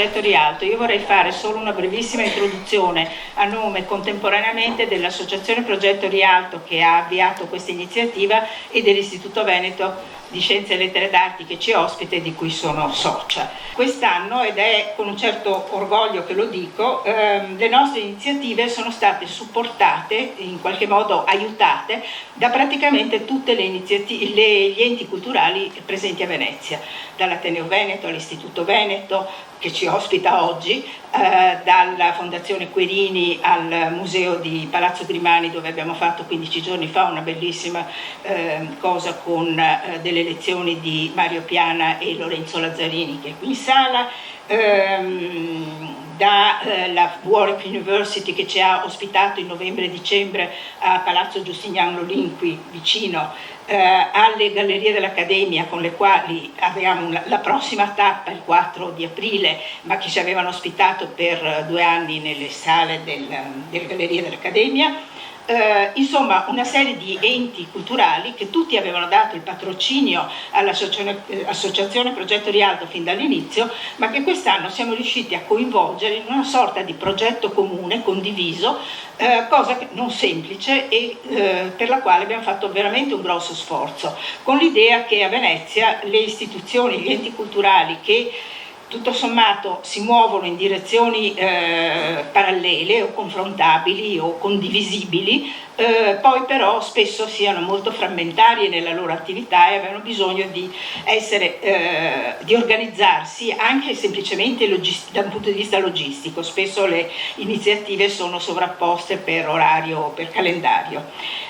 Rialto. Io vorrei fare solo una brevissima introduzione a nome contemporaneamente dell'Associazione Progetto Rialto che ha avviato questa iniziativa e dell'Istituto Veneto di Scienze e Lettere d'Arti che ci ospita e di cui sono socia. Quest'anno, ed è con un certo orgoglio che lo dico, le nostre iniziative sono state supportate, in qualche modo aiutate, da praticamente tutte gli enti culturali presenti a Venezia, dall'Ateneo Veneto all'Istituto Veneto, che ci ospita oggi, dalla Fondazione Querini al Museo di Palazzo Grimani, dove abbiamo fatto 15 giorni fa una bellissima cosa con delle lezioni di Mario Piana e Lorenzo Lazzarini, che è qui in sala, dalla Warwick University che ci ha ospitato in novembre e dicembre a Palazzo Giustiniano Lolin qui vicino, alle Gallerie dell'Accademia con le quali avevamo la prossima tappa il 4 di aprile, ma che ci avevano ospitato per 2 anni nelle sale delle Gallerie dell'Accademia. Insomma, una serie di enti culturali che tutti avevano dato il patrocinio all'Associazione Progetto Rialto fin dall'inizio, ma che quest'anno siamo riusciti a coinvolgere in una sorta di progetto comune, condiviso, cosa non semplice e per la quale abbiamo fatto veramente un grosso sforzo, con l'idea che a Venezia le istituzioni, gli enti culturali che tutto sommato si muovono in direzioni parallele o confrontabili o condivisibili, poi però spesso siano molto frammentarie nella loro attività e avevano bisogno di organizzarsi anche semplicemente dal punto di vista logistico. Spesso le iniziative sono sovrapposte per orario o per calendario.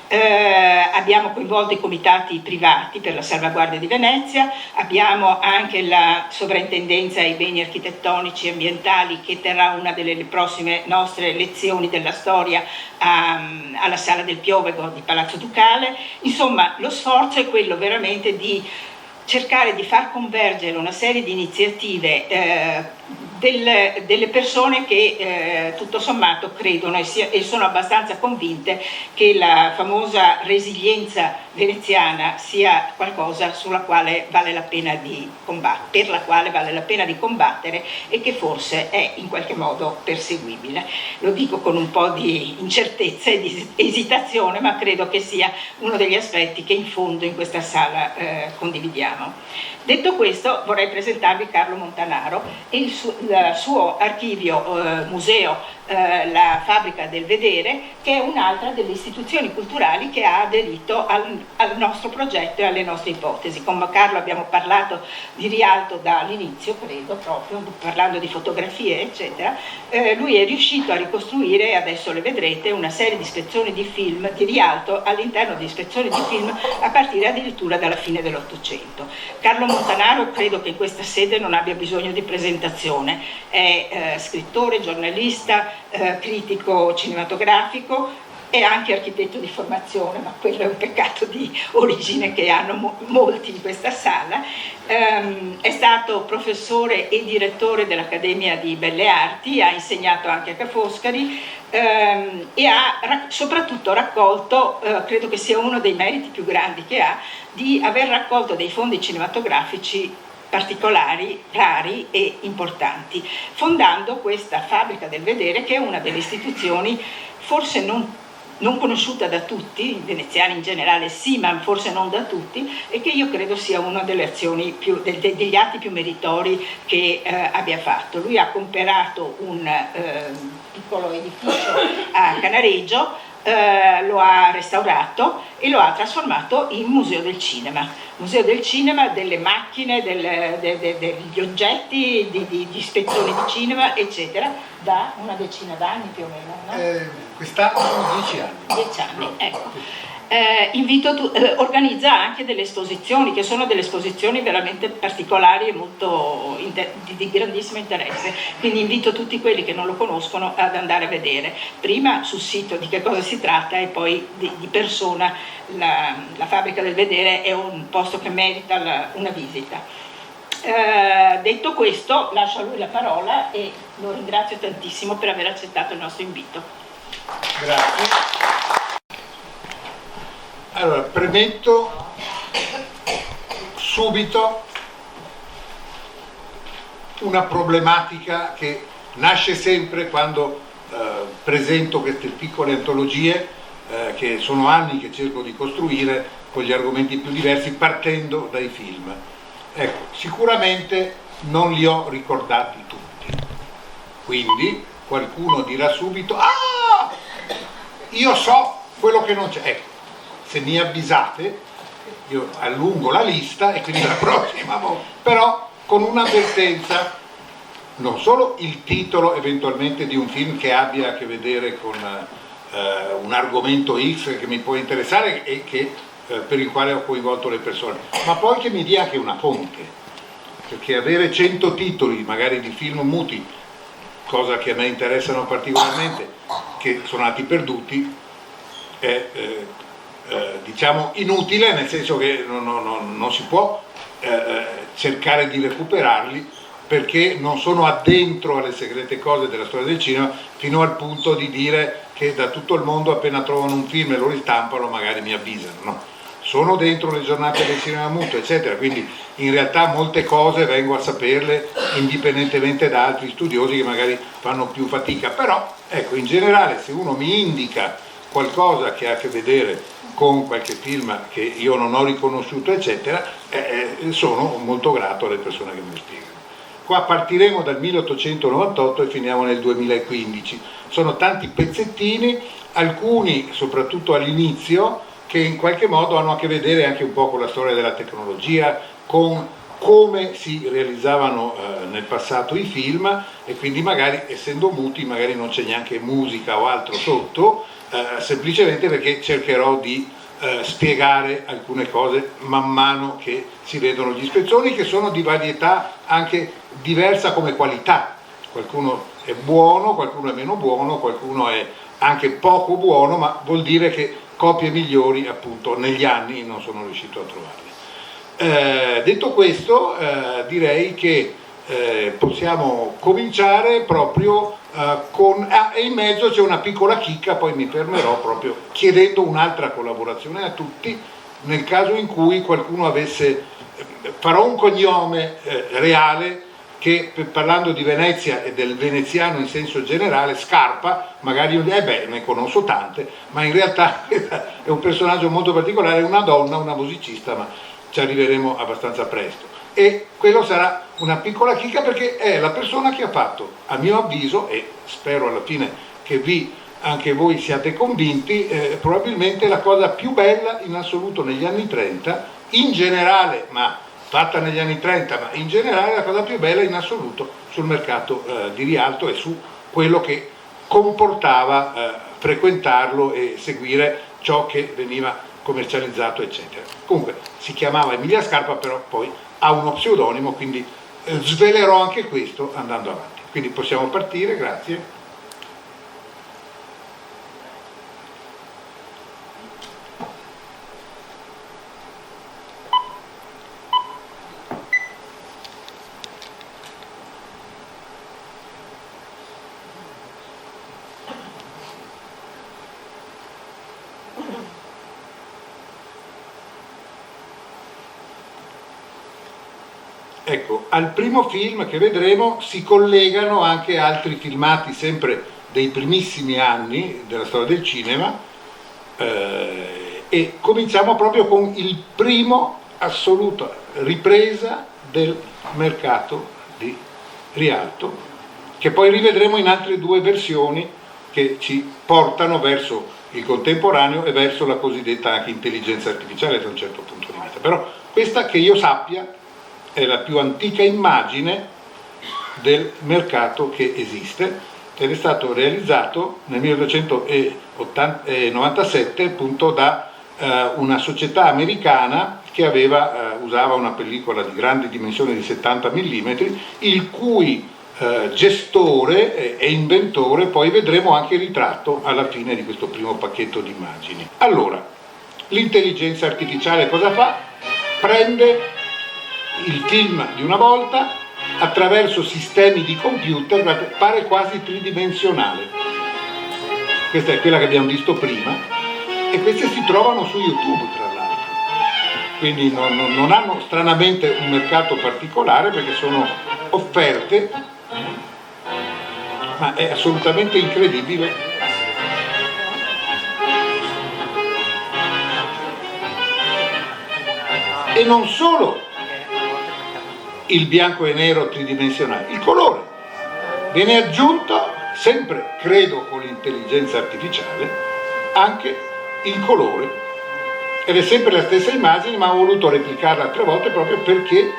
Abbiamo coinvolto i comitati privati per la salvaguardia di Venezia, abbiamo anche la sovrintendenza ai beni architettonici e ambientali che terrà una delle prossime nostre lezioni della storia alla Sala del Piovego di Palazzo Ducale. Insomma, lo sforzo è quello veramente di cercare di far convergere una serie di iniziative delle persone che tutto sommato credono e sono abbastanza convinte che la famosa resilienza veneziana sia qualcosa sulla quale vale la pena di per la quale vale la pena di combattere e che forse è in qualche modo perseguibile. Lo dico con un po' di incertezza e di esitazione, ma credo che sia uno degli aspetti che in fondo in questa sala condividiamo. Detto questo, vorrei presentarvi Carlo Montanaro e il suo archivio museo, la Fabbrica del Vedere, che è un'altra delle istituzioni culturali che ha aderito al nostro progetto e alle nostre ipotesi. Con Carlo abbiamo parlato di Rialto dall'inizio, credo, proprio parlando di fotografie, eccetera. Lui è riuscito a ricostruire, adesso le vedrete, una serie di ispezioni di film di Rialto all'interno di ispezioni di film a partire addirittura dalla fine dell'Ottocento. Carlo Montanaro credo che in questa sede non abbia bisogno di presentazione, è scrittore, giornalista, critico cinematografico, è anche architetto di formazione, ma quello è un peccato di origine che hanno molti in questa sala. È stato professore e direttore dell'Accademia di Belle Arti, ha insegnato anche a Ca' Foscari e ha soprattutto raccolto, credo che sia uno dei meriti più grandi che ha, di aver raccolto dei fondi cinematografici particolari, rari e importanti, fondando questa Fabbrica del Vedere, che è una delle istituzioni forse non conosciuta da tutti, i veneziani in generale sì, ma forse non da tutti, e che io credo sia una delle azioni degli atti più meritori che abbia fatto. Lui ha comperato un piccolo edificio a Canareggio, lo ha restaurato e lo ha trasformato in museo del cinema, delle macchine, degli oggetti, di ispezioni di cinema, eccetera, da una decina d'anni più o meno, no? Quest'anno sono 10 anni. 10 anni, ecco. Organizza anche delle esposizioni che sono delle esposizioni veramente particolari e molto di grandissimo interesse, quindi invito tutti quelli che non lo conoscono ad andare a vedere prima sul sito di che cosa si tratta e poi di persona. La Fabbrica del Vedere è un posto che merita una visita. Detto questo, lascio a lui la parola e lo ringrazio tantissimo per aver accettato il nostro invito. Grazie. Allora, premetto subito una problematica che nasce sempre quando presento queste piccole antologie che sono anni che cerco di costruire con gli argomenti più diversi partendo dai film. Ecco, sicuramente non li ho ricordati tutti, quindi qualcuno dirà subito: ah, io so quello che non c'è. Ecco, se mi avvisate io allungo la lista e quindi la prossima volta, però con un'avvertenza: non solo il titolo eventualmente di un film che abbia a che vedere con un argomento X che mi può interessare e che, per il quale ho coinvolto le persone, ma poi che mi dia anche una fonte, perché avere 100 titoli magari di film muti, cosa che a me interessano particolarmente, che sono andati perduti, è diciamo inutile, nel senso che non si può cercare di recuperarli, perché non sono addentro alle segrete cose della storia del cinema, fino al punto di dire che da tutto il mondo appena trovano un film e lo ristampano magari mi avvisano, no? Sono dentro le giornate del cinema muto, eccetera, quindi in realtà molte cose vengo a saperle indipendentemente da altri studiosi che magari fanno più fatica, però ecco, in generale se uno mi indica qualcosa che ha a che vedere con qualche film che io non ho riconosciuto, eccetera, sono molto grato alle persone che me lo spiegano. Qua partiremo dal 1898 e finiamo nel 2015. Sono tanti pezzettini, alcuni soprattutto all'inizio, che in qualche modo hanno a che vedere anche un po' con la storia della tecnologia, con come si realizzavano nel passato i film, e quindi magari essendo muti magari non c'è neanche musica o altro sotto, semplicemente perché cercherò di spiegare alcune cose man mano che si vedono gli spezzoni, che sono di varietà anche diversa come qualità. Qualcuno è buono, qualcuno è meno buono, qualcuno è anche poco buono, ma vuol dire che copie migliori appunto negli anni non sono riuscito a trovarle. Detto questo, direi che possiamo cominciare proprio con... e in mezzo c'è una piccola chicca, poi mi fermerò proprio chiedendo un'altra collaborazione a tutti, nel caso in cui qualcuno avesse... farò un cognome reale che, parlando di Venezia e del veneziano in senso generale, Scarpa, magari ne conosco tante, ma in realtà è un personaggio molto particolare, è una donna, una musicista, ma ci arriveremo abbastanza presto. E quello sarà una piccola chicca perché è la persona che ha fatto, a mio avviso, e spero alla fine che anche voi siate convinti, probabilmente la cosa più bella in assoluto negli anni 30, in generale, ma fatta negli anni 30, ma in generale la cosa più bella in assoluto sul mercato di Rialto e su quello che comportava frequentarlo e seguire ciò che veniva commercializzato, eccetera. Comunque si chiamava Emilia Scarpa, però poi ha uno pseudonimo, quindi svelerò anche questo andando avanti. Quindi possiamo partire, grazie. Ecco, al primo film che vedremo si collegano anche altri filmati sempre dei primissimi anni della storia del cinema, e cominciamo proprio con il primo assoluto ripresa del mercato di Rialto, che poi rivedremo in altre due versioni che ci portano verso il contemporaneo e verso la cosiddetta anche intelligenza artificiale da un certo punto di vista. Però questa, che io sappia, è la più antica immagine del mercato che esiste ed è stato realizzato nel 1997 appunto da una società americana che usava una pellicola di grandi dimensioni di 70 mm, il cui gestore e inventore poi vedremo anche ritratto alla fine di questo primo pacchetto di immagini. Allora, l'intelligenza artificiale cosa fa? Prende il film di una volta attraverso sistemi di computer, pare quasi tridimensionale. Questa è quella che abbiamo visto prima e queste si trovano su YouTube, tra l'altro, quindi non hanno stranamente un mercato particolare perché sono offerte, ma è assolutamente incredibile. E non solo il bianco e nero tridimensionale, il colore viene aggiunto, sempre credo con l'intelligenza artificiale, anche il colore, ed è sempre la stessa immagine, ma ho voluto replicarla 3 volte proprio perché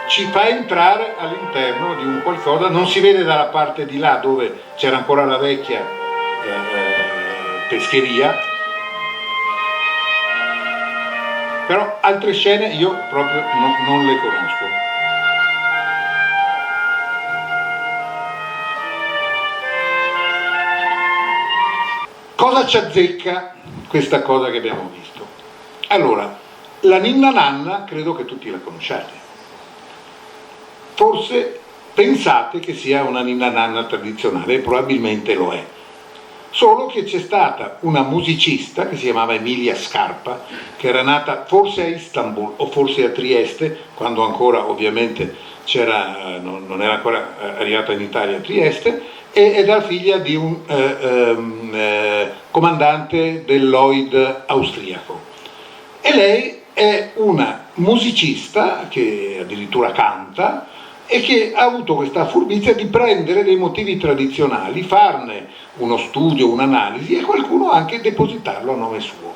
ci fa entrare all'interno di un qualcosa. Non si vede dalla parte di là dove c'era ancora la vecchia pescheria, però altre scene io proprio non le conosco. Cosa ci azzecca questa cosa che abbiamo visto? Allora, la Ninna Nanna credo che tutti la conosciate. Forse pensate che sia una Ninna Nanna tradizionale, e probabilmente lo è. Solo che c'è stata una musicista che si chiamava Emilia Scarpa, che era nata forse a Istanbul o forse a Trieste, quando ancora ovviamente non era ancora arrivata in Italia a Trieste, ed era figlia di un comandante del Lloyd austriaco. E lei è una musicista che addirittura canta e che ha avuto questa furbizia di prendere dei motivi tradizionali, farne uno studio, un'analisi e qualcuno anche depositarlo a nome suo.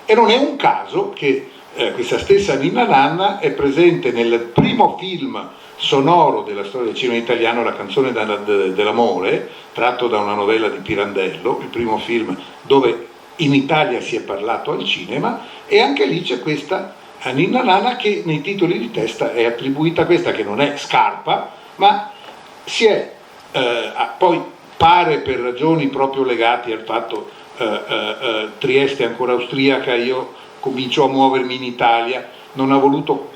E non è un caso che questa stessa Ninna Nanna è presente nel primo film sonoro della storia del cinema italiano, La canzone dell'amore, tratto da una novella di Pirandello, il primo film dove in Italia si è parlato al cinema, e anche lì c'è questa Ninna Nanna che nei titoli di testa è attribuita a questa, che non è Scarpa, ma si è poi pare per ragioni proprio legate al fatto Trieste è ancora austriaca, io comincio a muovermi in Italia, non ha voluto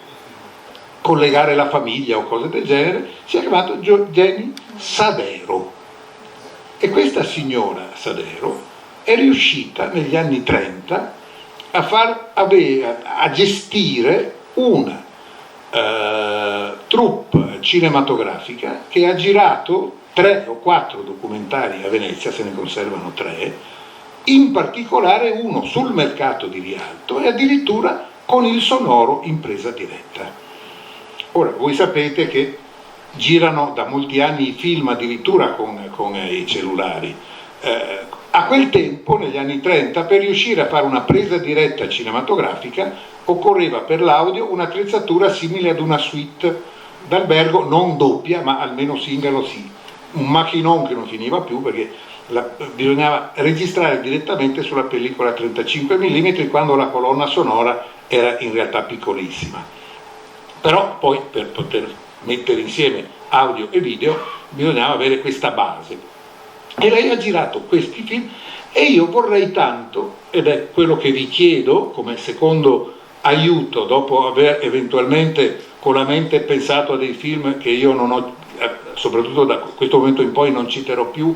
collegare la famiglia o cose del genere, si è chiamato Jenny Sadero. E questa signora Sadero è riuscita negli anni 30 a gestire una troupe cinematografica che ha girato 3 o 4 documentari a Venezia, se ne conservano 3, in particolare uno sul mercato di Rialto e addirittura con il sonoro in presa diretta. Ora, voi sapete che girano da molti anni i film addirittura con i cellulari. A quel tempo, negli anni 30, per riuscire a fare una presa diretta cinematografica occorreva per l'audio un'attrezzatura simile ad una suite d'albergo, non doppia, ma almeno singolo sì. Un machinon che non finiva più perché bisognava registrare direttamente sulla pellicola 35 mm quando la colonna sonora era in realtà piccolissima. Però poi per poter mettere insieme audio e video bisognava avere questa base. E lei ha girato questi film e io vorrei tanto, ed è quello che vi chiedo come secondo aiuto dopo aver eventualmente con la mente pensato a dei film che io non ho, soprattutto da questo momento in poi non citerò più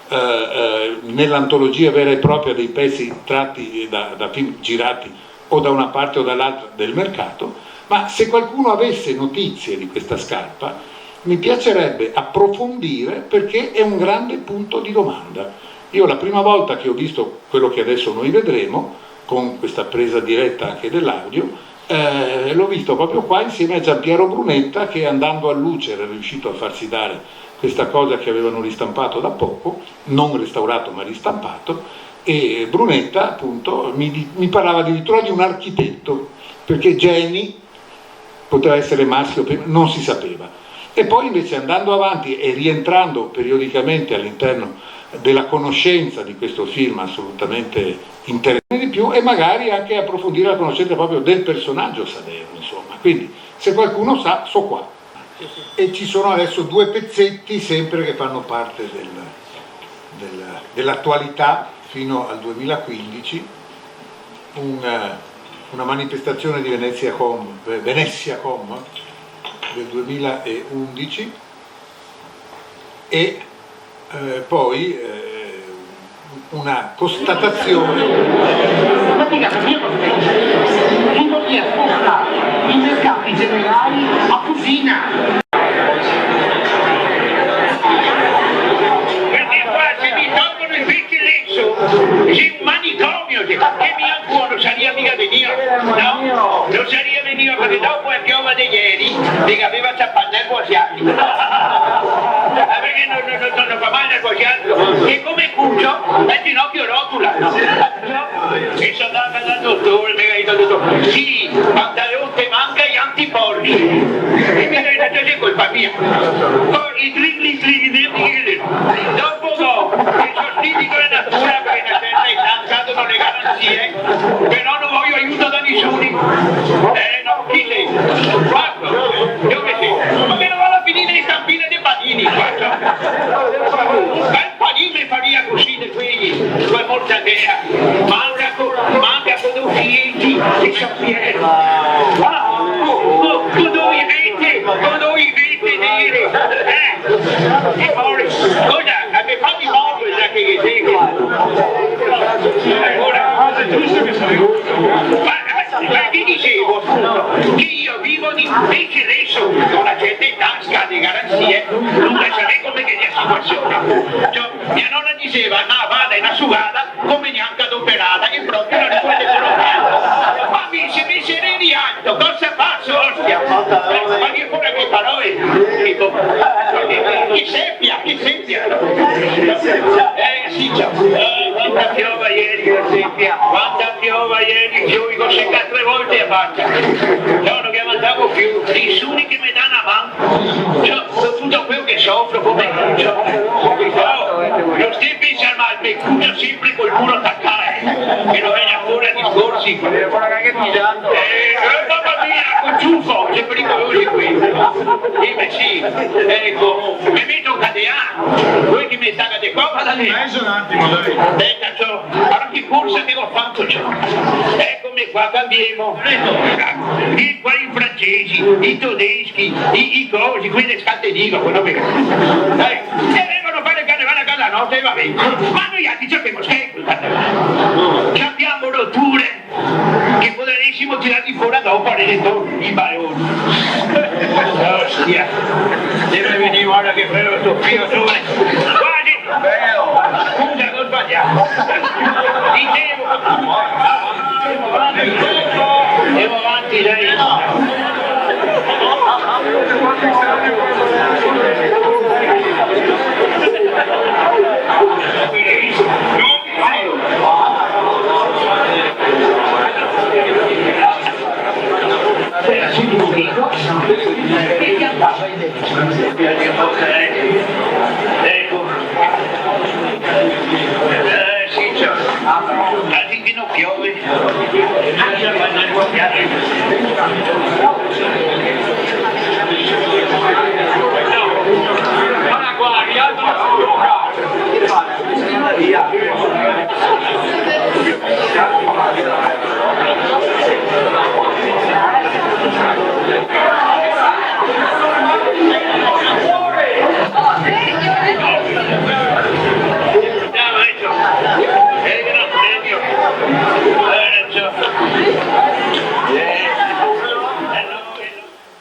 nell'antologia vera e propria dei pezzi tratti da film girati o da una parte o dall'altra del mercato, ma se qualcuno avesse notizie di questa Scarpa mi piacerebbe approfondire perché è un grande punto di domanda. Io la prima volta che ho visto quello che adesso noi vedremo, con questa presa diretta anche dell'audio, l'ho visto proprio qua insieme a Giampiero Brunetta, che andando a luce era riuscito a farsi dare questa cosa che avevano ristampato da poco, non restaurato ma ristampato, e Brunetta appunto mi parlava addirittura di un architetto, perché Jenny poteva essere maschio, non si sapeva. E poi invece andando avanti e rientrando periodicamente all'interno della conoscenza di questo film assolutamente interessante di più, e magari anche approfondire la conoscenza proprio del personaggio Sadero, insomma. Quindi se qualcuno sa, so qua. E ci sono adesso 2 pezzetti sempre che fanno parte dell'attualità fino al 2015, una manifestazione di Venezia Com del 2011 e poi una constatazione. I mercati generali a Cusina. dopo è piova di ieri, che aveva ciappato il asiatico. Perché non fa mai nel asiatico. E come cuccio, il ginocchio rotula. E sono andata dal dottore, mi ha detto al dottore, sì, pantalone che manca gli antipolli. E mi ha detto, è colpa mia. Poi i trigli, dopo che sostieni con la natura, perché una certa età cadono le garanzie, però non voglio aiuto da nessuno. No, chi sei? Quattro? Dove sei? Ma che non va a finire le stampine dei panini, quattro? Ma il panino faria così di quelli, con mortadella, manca con dei fieti di sappiere. Con due vite nere, e poi, scusa, mi fatti muovere da che segui. Ma ti dicevo che io vivo di invece adesso con la certa età scade garanzie, non sarei come che la situazione. Cioè, mia nonna diceva una vada e una sugata come neanche adoperata e proprio non è quelle colorate. Ma mi si mette di alto, cosa faccio, ostia? Ma io pure che parole, tipo, che seppia. Sì, ciao. Quanta piova ieri, che seppia. Quanta piova ieri, io dico secca 3 volte a faccia. Io non che mandavo più, nessuno che mi dà una mano. Io, tutto quello che soffro come cuccio. Non stai pensando mal, mi cuccio sempre col muro attaccato. Che non viene fuori a discorsi. Mamma mia, con ciuffo, sei pericolosi qui. Dime sì, ecco, mi metto un cadeano. Voi che mi state di qua, da lì. Un attimo, dai. Ciò, allora che corsa che ho fatto ciò? Eccomi qua, cambiamo. Qua i francesi, i tedeschi, i cosi, quelle scatte dico, quello che. Dai, e vengono a fare il carnevale a casa nostra e va bene. Ma noi altri sappiamo schifo il carnevale. Abbiamo rotture che potremmo tirarli fuori dopo i baroni. Ostia, deve venire guarda che bello sto figlio giovane. Guardi! Scusa, non sbagliato. Dicevo, andiamo avanti lei. Ecco. Sì, ciao. Anche che non piove. Ma guarda,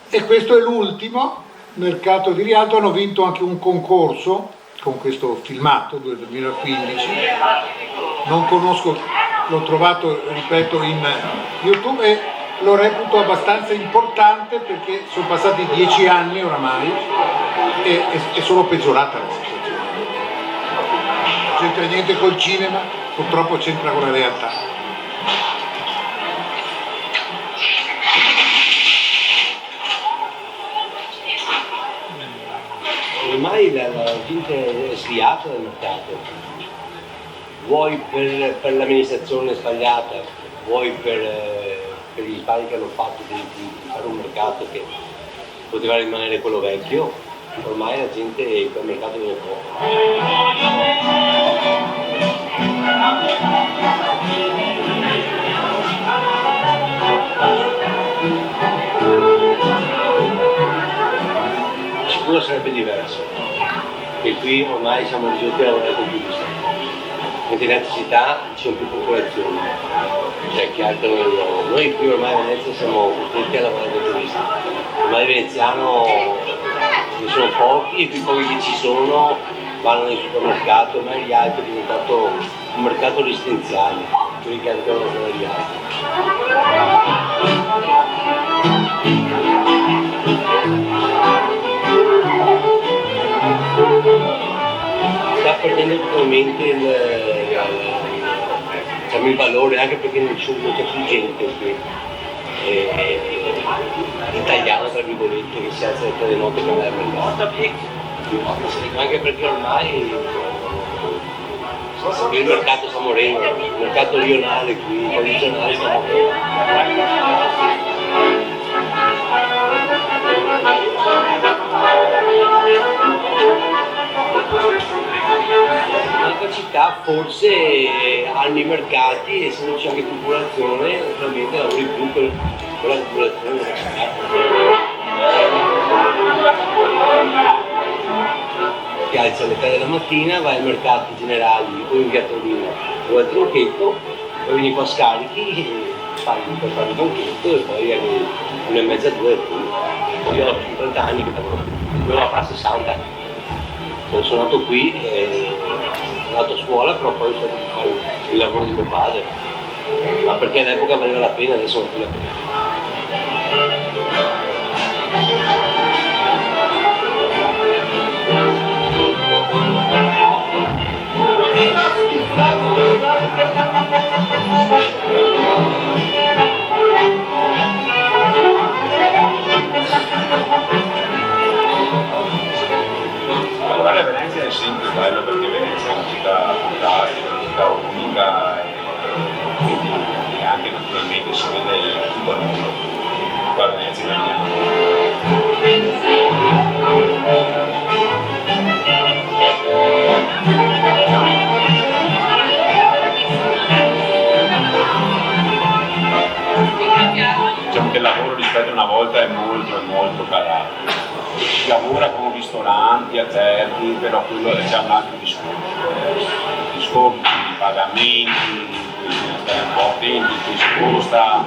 E questo è l'ultimo mercato di Rialto. Hanno vinto anche un concorso con questo filmato del 2015, non conosco, l'ho trovato, ripeto, in YouTube e lo reputo abbastanza importante perché sono passati 10 anni oramai e è solo peggiorata la situazione. Non c'entra niente col cinema, purtroppo c'entra con la realtà. Ormai la gente è sviata dal mercato, vuoi per l'amministrazione sbagliata, vuoi per gli sbagli che hanno fatto di fare un mercato che poteva rimanere quello vecchio, ormai la gente quel mercato viene fuori. Sicuro sarebbe diverso, e qui ormai siamo ridotti a lavorare con più di mentre in altre città ci sono più popolazioni, cioè che altro noi qui ormai a Venezia siamo costretti a lavorare con turisti, ormai il veneziano ne sono pochi e più pochi che ci sono vanno nel supermercato, ormai gli altri è diventato un mercato residenziale, quelli che abitano nella zona di altri. perdendo totalmente diciamo, il valore, anche perché non c'è più gente qui italiana tra virgolette che si alza alle 3 di notte per andare al mercato. Anche perché ormai il mercato sta morendo, il mercato rionale qui, tradizionale sta morendo. Un'altra città forse hanno i mercati, essendoci anche popolazione, naturalmente lavori più per la popolazione della città. Ti alzi alle 3 della mattina, vai ai mercati generali o in via Torino o al Tronchetto, poi vieni qua scarichi, fai per fare il banchetto e poi alle 1:30, 2. Io ho 50 anni che lavoro a fare 60. Sono nato qui, sono andato a scuola, però poi sono andato a fare il lavoro di mio padre. Ma perché all'epoca valeva la pena, adesso non più la pena. Lavorare a Venezia è sempre bello perché Venezia è una città fantastica, una città unica e anche naturalmente si vede tutto il mondo. Qua a Venezia è la diciamo che il lavoro rispetto a una volta è molto calato. Si lavora con ristoranti aperti, però quello è già un altro discorso. Gli sconti, i pagamenti, bisogna stare un po' attenti, poi si costa,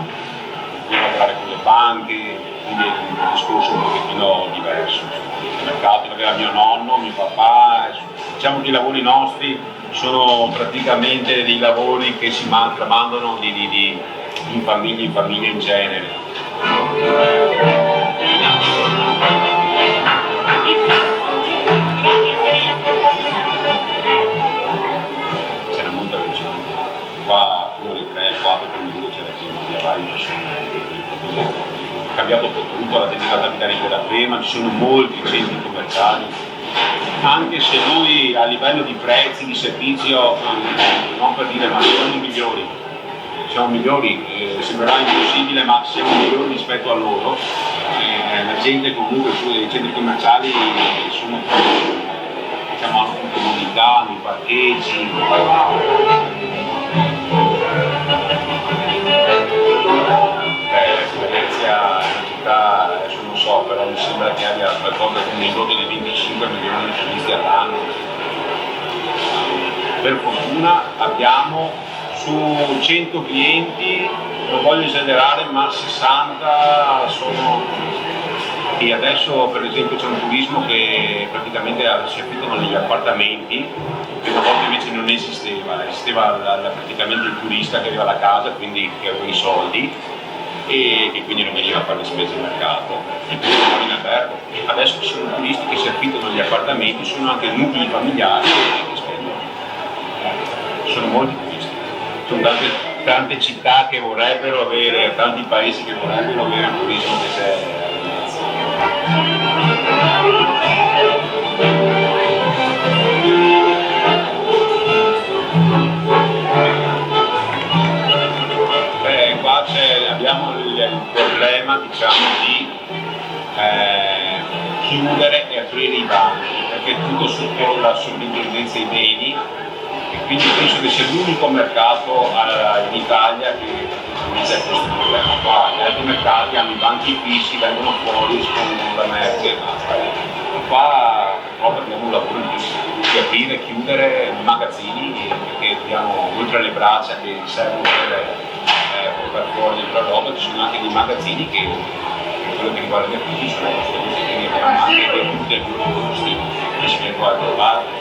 bisogna lavorare con le banche, quindi è un discorso un pochettino diverso. Il mercato l'aveva mio nonno, mio papà, diciamo che i lavori nostri sono praticamente dei lavori che si tramandano in famiglia in genere. C'era molta velocità. Qua fuori 3-4 minuti c'era via vari è cambiato tutto, la delicatabilità di quella prima, ci sono molti centri commerciali, anche se noi a livello di prezzi, di servizio, non per dire, ma siamo migliori, sembrerà impossibile, ma siamo migliori rispetto a loro. La gente comunque sui centri commerciali sono diciamo, hanno più comodità, hanno i parcheggi. Venezia è una città, adesso non so, però mi sembra che abbia qualcosa come un indotto di 25 milioni di turisti all'anno. Per fortuna abbiamo su 100 clienti, non voglio esagerare, ma 60 sono. E adesso per esempio c'è un turismo che praticamente si affittano negli appartamenti, che una volta invece non esisteva praticamente il turista che aveva la casa, quindi che aveva i soldi e che quindi non veniva a fare le spese di mercato e quindi andava in albergo. Adesso ci sono turisti che si affittano negli appartamenti, sono anche nuclei familiari che spendono. Sono molti turisti. Sono tante città che vorrebbero avere, tanti paesi che vorrebbero avere un turismo che c'è a Venezia. Qua abbiamo il problema diciamo di chiudere e aprire i banchi, perché è tutto sotto la sovrintendenza ai beni e quindi penso che sia l'unico mercato in Italia che c'è questo problema qua. Gli altri mercati hanno i banchi fissi, vengono fuori, espongono la merce e basta. Qua purtroppo abbiamo un lavoro in più di aprire e chiudere i magazzini perché abbiamo, oltre alle braccia che servono per fuori la roba, ci sono anche dei magazzini che quello che riguarda gli acquisti sono costose, quindi abbiamo anche dei punti più costi rispetto a altre parti.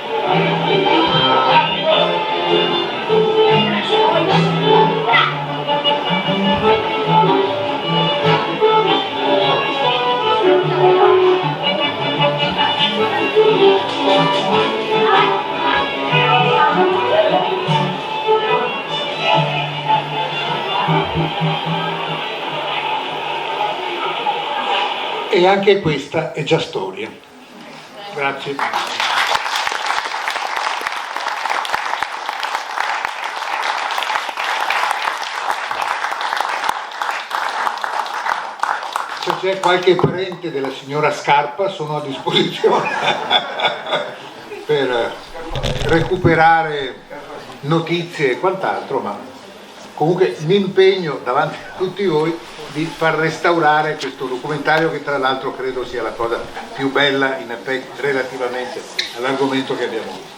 E anche questa è già storia. Grazie. Se c'è qualche parente della signora Scarpa, sono a disposizione per recuperare notizie e quant'altro, ma comunque mi impegno davanti a tutti voi di far restaurare questo documentario, che tra l'altro credo sia la cosa più bella in effetti relativamente all'argomento che abbiamo visto.